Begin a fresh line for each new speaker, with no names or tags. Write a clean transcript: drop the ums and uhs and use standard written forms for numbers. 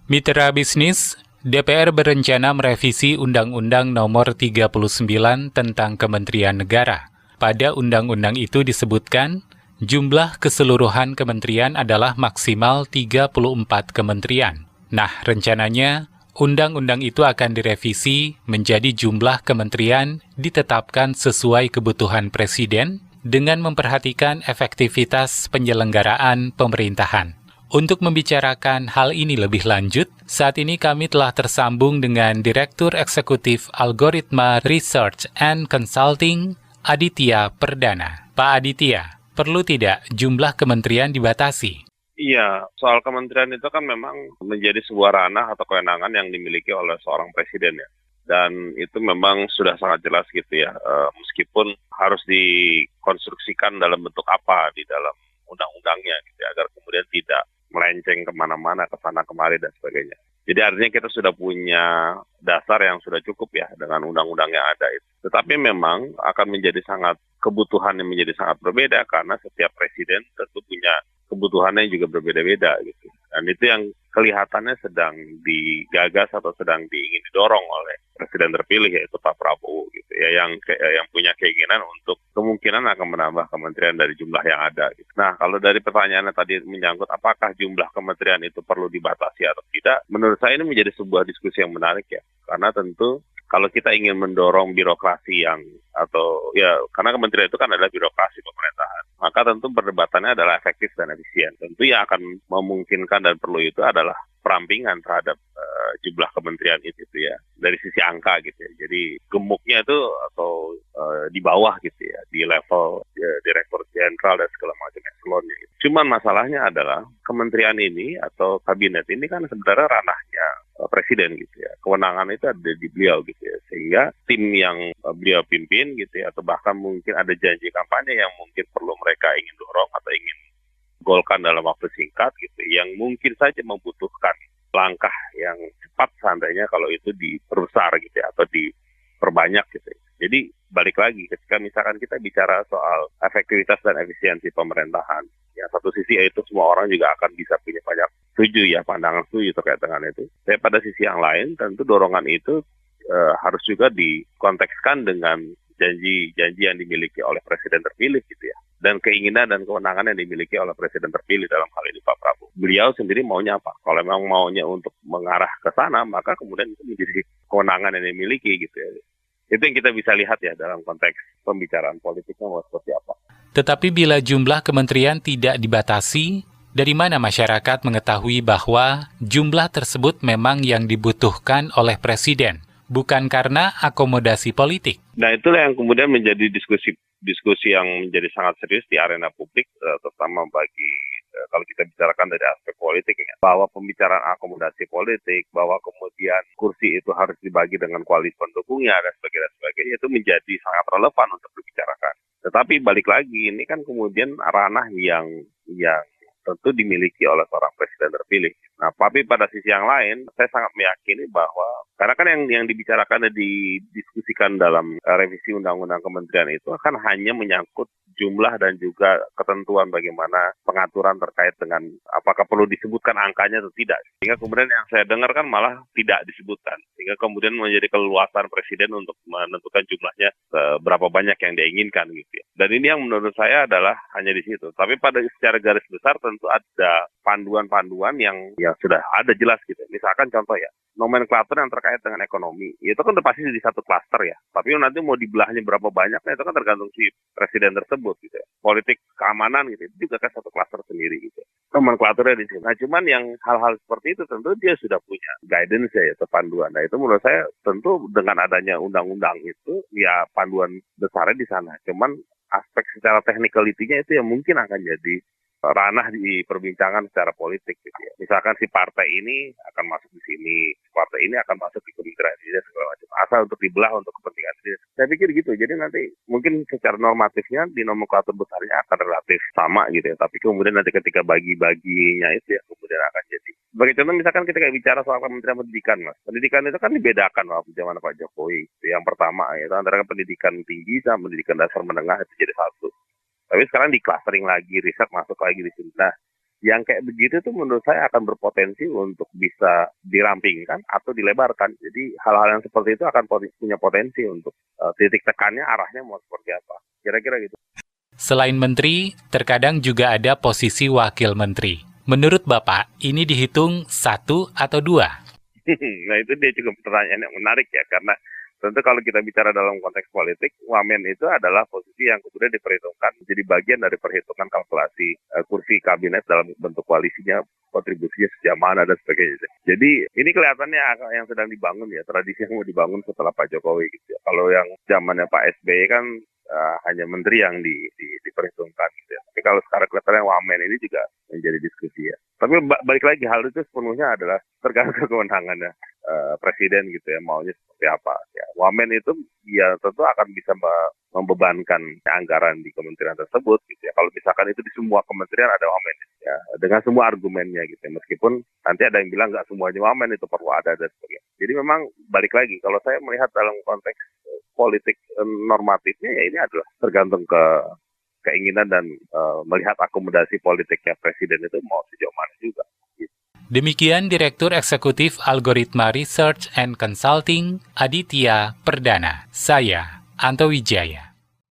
Mitra bisnis, DPR berencana merevisi Undang-Undang Nomor 39 tentang Kementerian Negara. Pada undang-undang itu disebutkan, jumlah keseluruhan kementerian adalah maksimal 34 kementerian. Nah, rencananya, undang-undang itu akan direvisi menjadi jumlah kementerian ditetapkan sesuai kebutuhan Presiden dengan memperhatikan efektivitas penyelenggaraan pemerintahan. Untuk membicarakan hal ini lebih lanjut, saat ini kami telah tersambung dengan Direktur Eksekutif Algoritma Research and Consulting, Aditya Perdana. Pak Aditya, perlu tidak jumlah kementerian dibatasi?
Iya, soal kementerian itu kan memang menjadi sebuah ranah atau kewenangan yang dimiliki oleh seorang presiden ya. Dan itu memang sudah sangat jelas gitu ya, meskipun harus dikonstruksikan dalam bentuk apa di dalam undang-undangnya gitu ya, agar kemudian tidak melenceng kemana-mana, ke sana kemari dan sebagainya. Jadi artinya kita sudah punya dasar yang sudah cukup ya dengan undang-undang yang ada itu. Tetapi memang akan menjadi kebutuhan yang menjadi sangat berbeda karena setiap presiden tentu punya kebutuhannya juga berbeda-beda gitu. Dan itu yang kelihatannya sedang digagas atau sedang ingin didorong oleh presiden terpilih yaitu Pak Prabowo gitu ya, yang punya keinginan untuk kemungkinan akan menambah kementerian dari jumlah yang ada gitu. Nah, kalau dari pertanyaannya tadi menyangkut apakah jumlah kementerian itu perlu dibatasi atau tidak, menurut saya ini menjadi sebuah diskusi yang menarik ya. Karena tentu kalau kita ingin mendorong birokrasi karena kementerian itu kan adalah birokrasi pemerintahan, maka tentu perdebatannya adalah efektif dan efisien. Tentu yang akan memungkinkan dan perlu itu adalah perampingan terhadap jumlah kementerian itu ya, dari sisi angka gitu ya. Jadi gemuknya itu atau di bawah gitu ya, di level direktur jenderal dan segala macam eselonnya gitu. Cuman masalahnya adalah kementerian ini atau kabinet ini kan sebenarnya ranahnya presiden gitu ya. Kewenangan itu ada di beliau gitu ya. Sehingga tim yang beliau pimpin gitu ya, atau bahkan mungkin ada janji kampanye yang mungkin perlu mereka ingin dorong atau ingin golkan dalam waktu singkat gitu, yang mungkin saja membutuhkan langkah yang cepat seandainya kalau itu diperbesar gitu ya, atau diperbanyak gitu ya. Jadi balik lagi ketika misalkan kita bicara soal efektivitas dan efisiensi pemerintahan, ya satu sisi yaitu semua orang juga akan bisa punya banyak pandangan setuju terkait dengan itu. Tapi pada sisi yang lain tentu dorongan itu harus juga dikontekskan dengan janji-janji yang dimiliki oleh presiden terpilih gitu ya, dan keinginan dan kewenangan yang dimiliki oleh presiden terpilih dalam hal ini Pak Prabowo. Beliau sendiri maunya apa? Kalau memang maunya untuk mengarah ke sana, maka kemudian itu menjadi kewenangan yang dimiliki gitu ya. Itu yang kita bisa lihat ya dalam konteks pembicaraan politiknya mau seperti apa.
Tetapi bila jumlah kementerian tidak dibatasi, dari mana masyarakat mengetahui bahwa jumlah tersebut memang yang dibutuhkan oleh presiden, bukan karena akomodasi politik?
Nah, itulah yang kemudian menjadi diskusi yang menjadi sangat serius di arena publik, terutama bagi kalau kita bicarakan dari aspek politik ya, bahwa pembicaraan akomodasi politik, bahwa kemudian kursi itu harus dibagi dengan koalisi pendukungnya dan sebagainya itu menjadi sangat relevan untuk dibicarakan. Tetapi balik lagi, ini kan kemudian ranah yang tentu dimiliki oleh seorang presiden terpilih. Nah, tapi pada sisi yang lain, saya sangat meyakini bahwa karena kan yang dibicarakan dan didiskusikan dalam revisi Undang-Undang Kementerian itu akan hanya menyangkut jumlah dan juga ketentuan bagaimana pengaturan terkait dengan apakah perlu disebutkan angkanya atau tidak. Sehingga kemudian yang saya dengar kan malah tidak disebutkan. Sehingga kemudian menjadi keleluasan presiden untuk menentukan jumlahnya berapa banyak yang dia inginkan gitu ya. Dan ini yang menurut saya adalah hanya di situ. Tapi secara garis besar tentu ada panduan-panduan yang sudah ada jelas gitu. Misalkan contoh ya, nomenklatur yang terkait dengan ekonomi, itu kan udah pasti di satu klaster ya. Tapi nanti mau dibelahnya berapa banyak, nah itu kan tergantung si presiden tersebut gitu ya. Politik keamanan gitu, itu juga kan satu klaster sendiri gitu. Nomenklaturnya di sini. Nah, cuman yang hal-hal seperti itu tentu dia sudah punya guidance ya, atau panduan. Nah, itu menurut saya tentu dengan adanya undang-undang itu, ya panduan besarnya di sana. Cuman aspek secara technicality-nya itu yang mungkin akan jadi ranah di perbincangan secara politik gitu ya. Misalkan si partai ini akan masuk di sini, si partai ini akan masuk di kementerian ini segala macam. Asal untuk dibelah untuk kepentingan sendiri. Saya pikir gitu. Jadi nanti mungkin secara normatifnya di nomenklatur besarnya akan relatif sama gitu ya. Tapi kemudian nanti ketika bagi-baginya itu ya kemudian akan jadi. Sebagai contoh misalkan kita bicara soal Kementerian Pendidikan, Mas. Pendidikan itu kan dibedakan waktu zaman Pak Jokowi. Yang pertama itu antara pendidikan tinggi sama pendidikan dasar menengah itu jadi satu. Tapi sekarang di clustering lagi, riset masuk lagi di sini. Nah, Yang kayak begitu tuh menurut saya akan berpotensi untuk bisa dirampingkan atau dilebarkan. Jadi hal-hal yang seperti itu akan punya potensi untuk titik tekannya arahnya mau seperti apa. Kira-kira gitu.
Selain menteri, terkadang juga ada posisi wakil menteri. Menurut Bapak, ini dihitung 1 atau 2?
Nah itu dia juga pertanyaan yang menarik ya, karena tentu kalau kita bicara dalam konteks politik, wamen itu adalah posisi yang kemudian diperhitungkan menjadi bagian dari perhitungan kalkulasi kursi kabinet dalam bentuk koalisinya, kontribusinya sejauh mana dan sebagainya. Jadi ini kelihatannya yang sedang dibangun ya, tradisi yang mau dibangun setelah Pak Jokowi gitu ya. Kalau yang zamannya Pak SBY kan hanya menteri yang diperhitungkan gitu ya. Tapi kalau sekarang kelihatannya wamen ini juga menjadi diskusi ya. Tapi balik lagi, hal itu sepenuhnya adalah tergantung kewenangannya presiden gitu ya, maunya seperti apa. Ya, wamen itu ya tentu akan bisa membebankan anggaran di kementerian tersebut gitu ya. Kalau misalkan itu di semua kementerian ada wamen ya, dengan semua argumennya gitu ya. Meskipun nanti ada yang bilang nggak semuanya wamen itu perlu ada dan sebagainya. Jadi memang balik lagi, kalau saya melihat dalam konteks politik normatifnya ya ini adalah tergantung ke keinginan dan melihat akomodasi politiknya presiden itu mau sejauh mana juga.
Demikian Direktur Eksekutif Algoritma Research and Consulting, Aditya Perdana. Saya, Anto Wijaya.